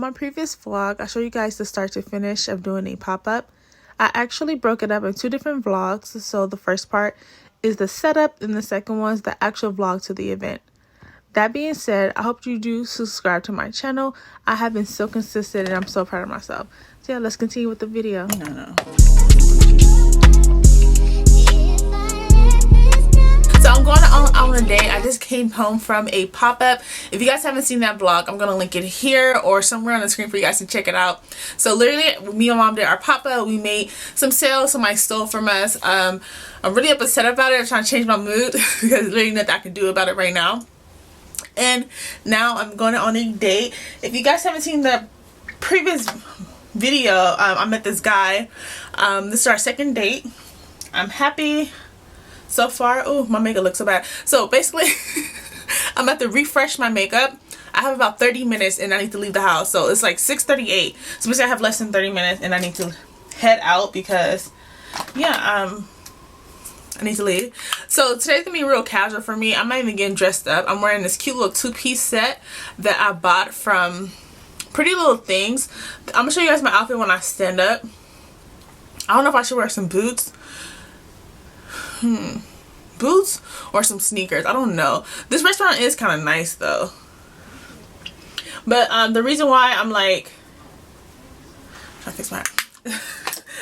my previous vlog, I showed you guys the start to finish of doing a pop-up. I actually broke it up in 2 different vlogs. So the first part is the setup and the second one is the actual vlog to the event. That being said, I hope you do subscribe to my channel. I have been so consistent and I'm so proud of myself. So yeah, let's continue with the video. So I'm going on a date. I just came home from a pop-up. If you guys haven't seen that vlog, I'm going to link it here or somewhere on the screen for you guys to check it out. So literally, me and mom did our pop-up. We made some sales. Somebody stole from us. I'm really upset about it. I'm trying to change my mood because there's literally nothing I can do about it right now. And now I'm going on a date. If you guys haven't seen the previous video, I met this guy. This is our second date. I'm happy so far. Oh, my makeup looks so bad. So basically, I'm about to refresh my makeup. I have about 30 minutes and I need to leave the house. So it's like 6:38. So basically I have less than 30 minutes and I need to head out because, yeah, I need to leave. So today's gonna be real casual for me. I'm not even getting dressed up. I'm wearing this cute little 2-piece set that I bought from Pretty Little Things. I'm gonna show you guys my outfit when I stand up. I don't know if I should wear some boots. Boots or some sneakers. I don't know. This restaurant is kind of nice though. But the reason why I'm like, I fix my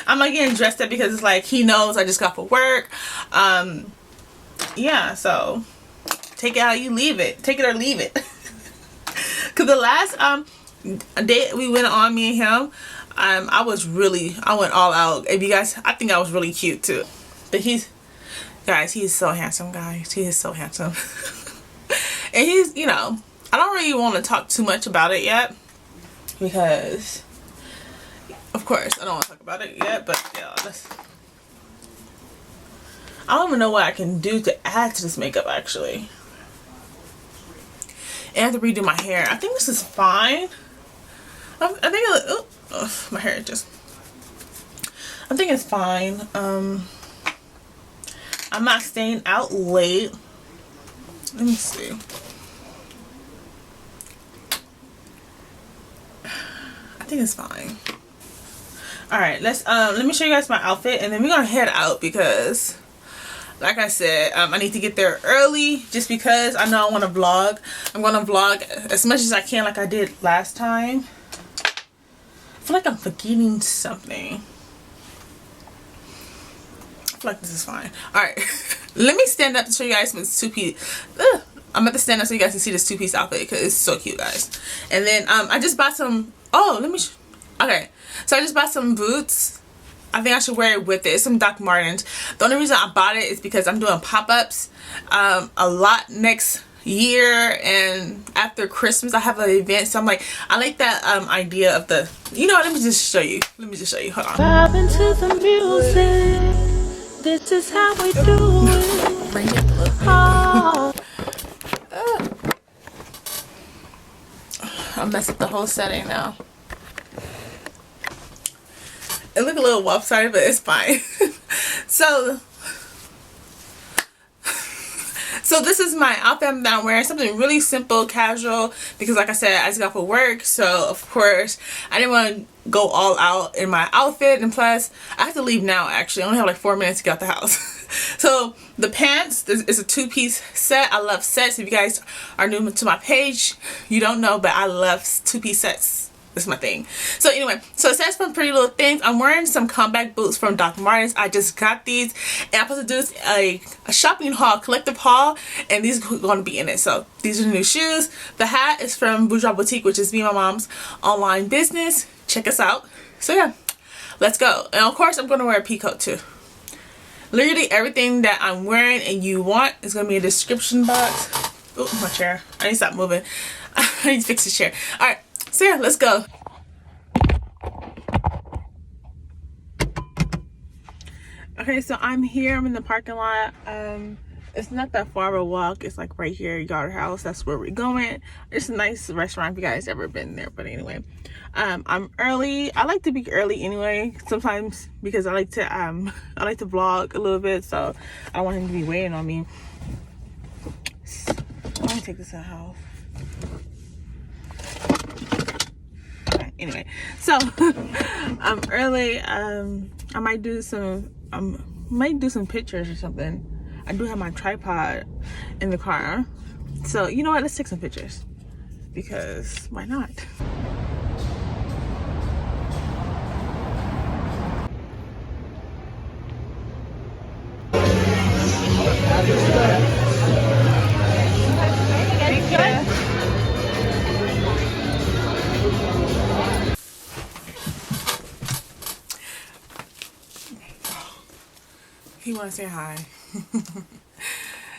I'm not getting dressed up because it's like he knows I just got for work. Yeah, so take it how you leave it. Take it or leave it. Cause the last date we went on, me and him, I went all out. If you guys, I think I was really cute too. But he's so handsome, guys. He is so handsome. And he's, you know, I don't really want to talk too much about it yet because, of course, I don't want to talk about it yet, but yeah, I don't even know what I can do to add to this makeup actually. And I have to redo my hair. I think this is fine. I think my hair just, I think it's fine. I'm not staying out late. Let me see. I think it's fine. Alright, let me show you guys my outfit and then we're gonna head out because like I said, I need to get there early just because I know I want to vlog. I'm gonna vlog as much as I can like I did last time. I feel like I'm forgetting something. I feel like this is fine. Alright, let me stand up to show you guys this 2-piece. I'm about to stand up so you guys can see this 2-piece outfit because it's so cute, guys. And then I just bought some, okay, so I just bought some boots. I think I should wear it with it. It's some Doc Martens. The only reason I bought it is because I'm doing pop-ups a lot next year and after Christmas I have an event, so I'm like, I like that idea of the, you know what, let me just show you, hold on. Vibe into the music, this is how we do it. Bring it a little bit. I messed up the whole setting now. It looked a little lopsided, but it's fine. So this is my outfit that I'm wearing. Something really simple, casual, because like I said, I just got for work. So of course, I didn't want to go all out in my outfit. And plus, I have to leave now actually. I only have like 4 minutes to get out the house. So the pants is a 2-piece set. I love sets. If you guys are new to my page, you don't know, but I love 2-piece sets. This is my thing. So anyway, so it says from Pretty Little Things. I'm wearing some comeback boots from Doc Martens. I just got these and I'm supposed to do this a shopping haul, collective haul, and these are going to be in it. So these are the new shoes. The hat is from Bourgeois Boutique, which is me and my mom's online business. Check us out. So yeah, let's go. And of course I'm going to wear a pea coat too. Literally everything that I'm wearing and you want is going to be in the description box. Oh, my chair. I need to stop moving. I need to fix the chair. Alright. So yeah, let's go. Okay, so I'm here. I'm in the parking lot. It's not that far of a walk. It's like right here, Yard House. That's where we're going. It's a nice restaurant if you guys ever been there. But anyway, I'm early. I like to be early anyway. Sometimes because I like to vlog a little bit, so I don't want him to be waiting on me. So, let me take this to the house. Anyway, so I'm early. I might do some pictures or something. I do have my tripod in the car, so you know what, let's take some pictures because why not. He want to say hi.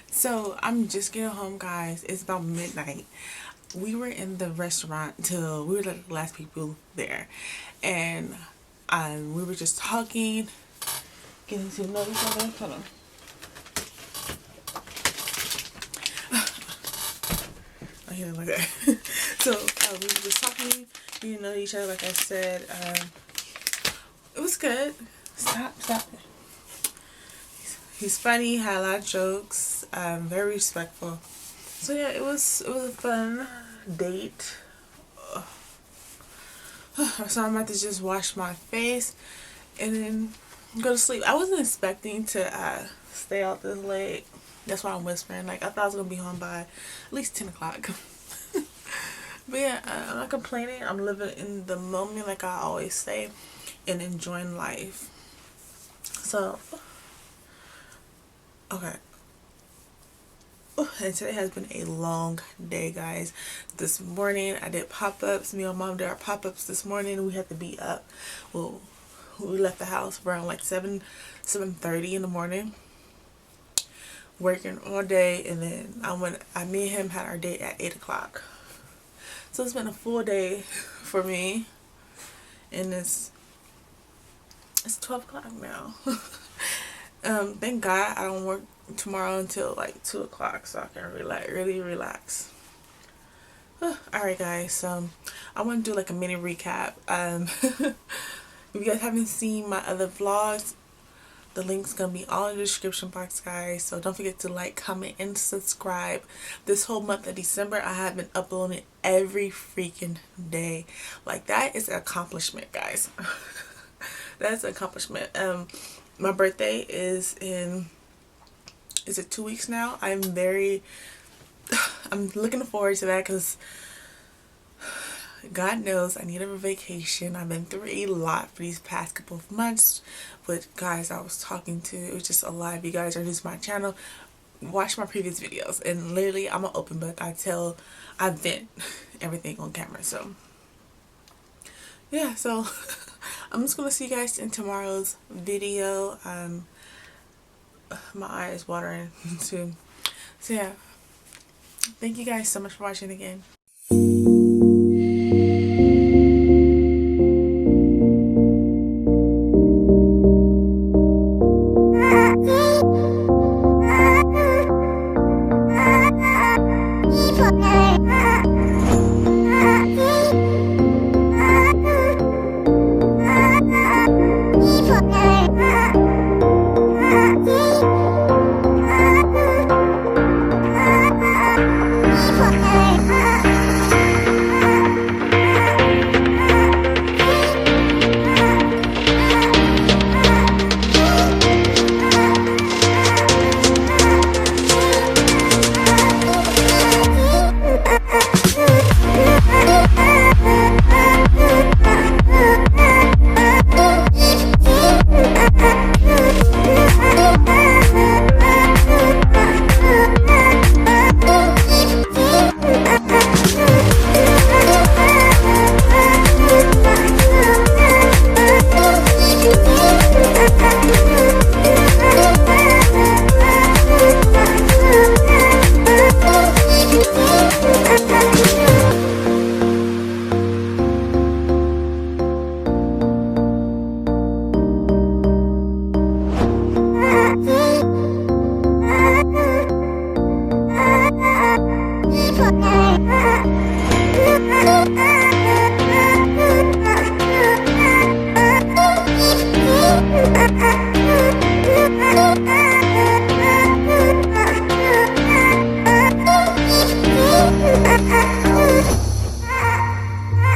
So I'm just getting home, guys. It's about midnight. We were in the restaurant till we were like the last people there, and we were just talking, getting to know each other. Hold on. I hear it like that. So we were just talking, getting to know each other. Like I said, it was good. Stop. He's funny, had a lot of jokes, very respectful. So yeah, it was a fun date. So I'm about to just wash my face and then go to sleep. I wasn't expecting to stay out this late. That's why I'm whispering. Like, I thought I was gonna be home by at least 10 o'clock. But yeah, I'm not complaining. I'm living in the moment, like I always say, and enjoying life. So okay. And today has been a long day, guys. This morning I did pop-ups. Me and Mom did our pop-ups this morning. We had to be up. Well, we left the house around like 7:30 in the morning, working all day, and then me and him had our date at 8 o'clock. So it's been a full day for me, and it's 12 o'clock now. Thank God I don't work tomorrow until like 2 o'clock, so I can really relax. Alright, guys, so I want to do like a mini recap. If you guys haven't seen my other vlogs, the link's gonna be all in the description box, guys. So don't forget to like, comment, and subscribe. This whole month of December, I have been uploading every freaking day. Like, that is an accomplishment, guys. That's an accomplishment. My birthday is in, is it 2 weeks now? I'm looking forward to that because God knows I need a vacation. I've been through a lot for these past couple of months. But guys I was talking to, it was just a lot. If you guys are new to my channel, watch my previous videos. And literally, I'm an open book. I vent everything on camera. So yeah, so I'm just going to see you guys in tomorrow's video. My eye is watering too. So yeah, thank you guys so much for watching again.